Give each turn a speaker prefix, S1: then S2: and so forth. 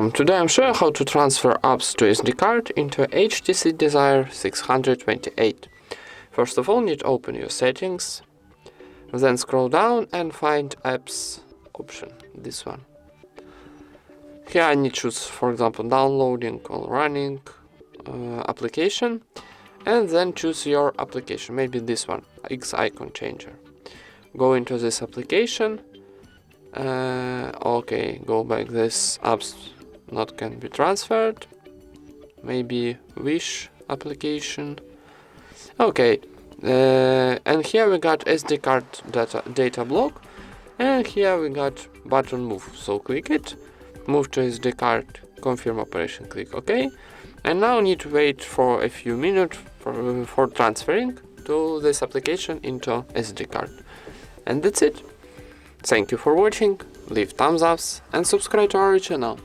S1: Today I'm showing how to transfer apps to SD card into HTC Desire 628. First of all, need to open your settings, then scroll down and find apps option, this one. Here I need to choose, for example, downloading or running application, and then choose your application, maybe this one, X icon changer. Go into this application. Okay, go back. This apps not can be transferred. Maybe Wish application. Okay, and here we got SD card data block, and here we got button move. So click it, move to SD card, confirm operation, click OK, and now need to wait for a few minutes for transferring to this application into SD card. And that's it. Thank you for watching, leave thumbs ups and subscribe to our channel.